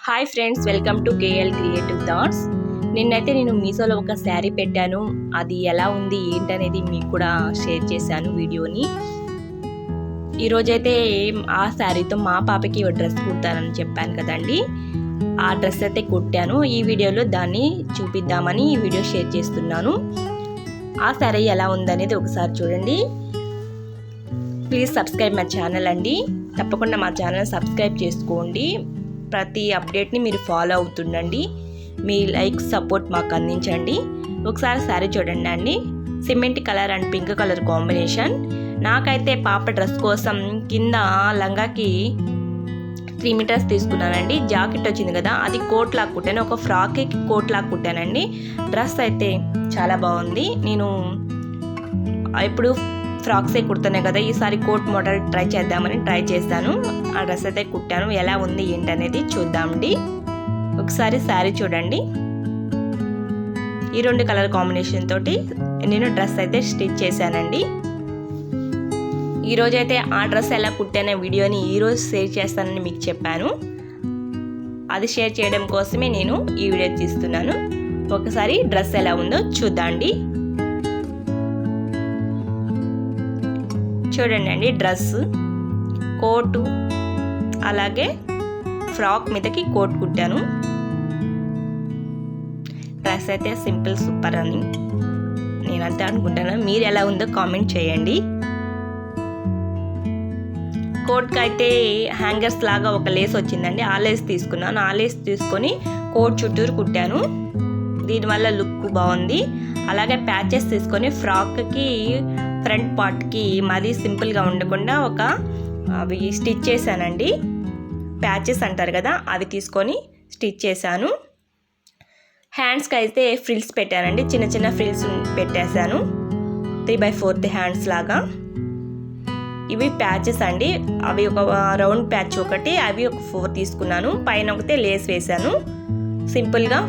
Hi friends, welcome to KL creative thoughts. నిన్నైతే నేను మీషోలో ఒక శారీ పెట్టాను. అది ఎలా ఉంది ఏంటనేది మీకు కూడా షేర్ చేశాను వీడియోని. ఈరోజైతే ఆ శారీతో మా పాపకి డ్రెస్ కుడతానని చెప్పాను కదండి. ఆ డ్రెస్ అయితే కుట్టాను. ఈ వీడియోలో దాన్ని చూపిద్దామని ఈ వీడియో షేర్ చేస్తున్నాను. ఆ శారీ ఎలా ఉందనేది ఒకసారి చూడండి. ప్లీజ్ సబ్స్క్రైబ్ మై ఛానల్ అండి. తప్పకుండా మా ఛానల్ సబ్స్క్రైబ్ చేసుకోండి. ప్రతి అప్డేట్ని మీరు ఫాలో అవుతుండండి. మీ లైక్ సపోర్ట్ మాకు అందించండి. ఒకసారి శారీ చూడండి అండి. Cement colour and pink colour combination. నాకైతే పాప డ్రెస్ కోసం కింద లంగాకి 3 మీటర్స్ తీసుకున్నానండి. జాకెట్ వచ్చింది కదా, అది కోట్ లాగా కుట్టాను. ఒక ఫ్రాక్కి కోట్ లాగా కుట్టానండి. డ్రెస్ అయితే చాలా బాగుంది. నేను ఇప్పుడు ఫ్రాక్సే కుడుతున్నాయి కదా, ఈసారి కోట్ మోడల్ ట్రై చేద్దామని ట్రై చేశాను. ఆ డ్రెస్ అయితే కుట్టాను. ఎలా ఉంది ఏంటనేది చూద్దామండి. ఒకసారి శారీ చూడండి. ఈ 2 కలర్ కాంబినేషన్ తోటి నేను డ్రెస్ అయితే స్టిచ్ చేశానండి. ఈరోజైతే ఆ డ్రెస్ ఎలా కుట్టానే వీడియోని ఈరోజు షేర్ చేస్తానని మీకు చెప్పాను. అది షేర్ చేయడం కోసమే నేను ఈ వీడియో తీస్తున్నాను. ఒకసారి డ్రెస్ ఎలా ఉందో చూద్దాండి. చూడండి అండి, డ్రెస్ కోటు అలాగే ఫ్రాక్ మీదకి కోట్ కుట్టాను. డ్రెస్ అయితే సింపుల్ సూపర్ అని నేనంతే అనుకుంటాను. మీరు ఎలా ఉందో కామెంట్ చేయండి. కోట్కి అయితే హ్యాంగర్స్ లాగా ఒక లేస్ వచ్చిందండి. ఆ లేస్ తీసుకున్నాను. ఆ లేస్ తీసుకొని కోట్ చుట్టూరు కుట్టాను. దీనివల్ల లుక్ బాగుంది. అలాగే ప్యాచెస్ తీసుకొని ఫ్రాక్కి ఫ్రంట్ పార్ట్కి మరీ సింపుల్గా ఉండకుండా అవి స్టిచ్ చేశానండి. ప్యాచెస్ అంటారు కదా, అవి తీసుకొని స్టిచ్ చేశాను. హ్యాండ్స్కి అయితే ఫ్రిల్స్ పెట్టానండి. చిన్న చిన్న ఫ్రిల్స్ పెట్టేశాను. 3/4 హ్యాండ్స్ లాగా. ఇవి ప్యాచెస్ అండి. అవి ఒక రౌండ్ ప్యాచ్ ఒకటి, అవి ఒక 4 తీసుకున్నాను. పైన ఒకటే లేస్ వేశాను. సింపుల్గా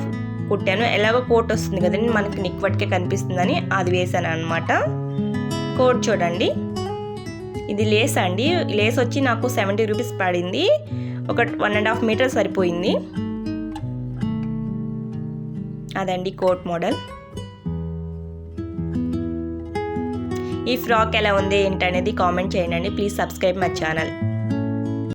కుట్టాను. ఎలాగో కోట్ వస్తుంది కదండి, మనకి నెక్ వరకే కనిపిస్తుందని అది వేసాను అనమాట. కోట్ చూడండి, ఇది లేస్ అండి. లేస్ వచ్చి నాకు 70 రూపీస్ పడింది. ఒక 1.5 మీటర్ సరిపోయింది. అదండి కోట్ మోడల్. ఈ ఫ్రాక్ ఎలా ఉంది ఏంటనేది కామెంట్ చేయండి. Please subscribe my channel.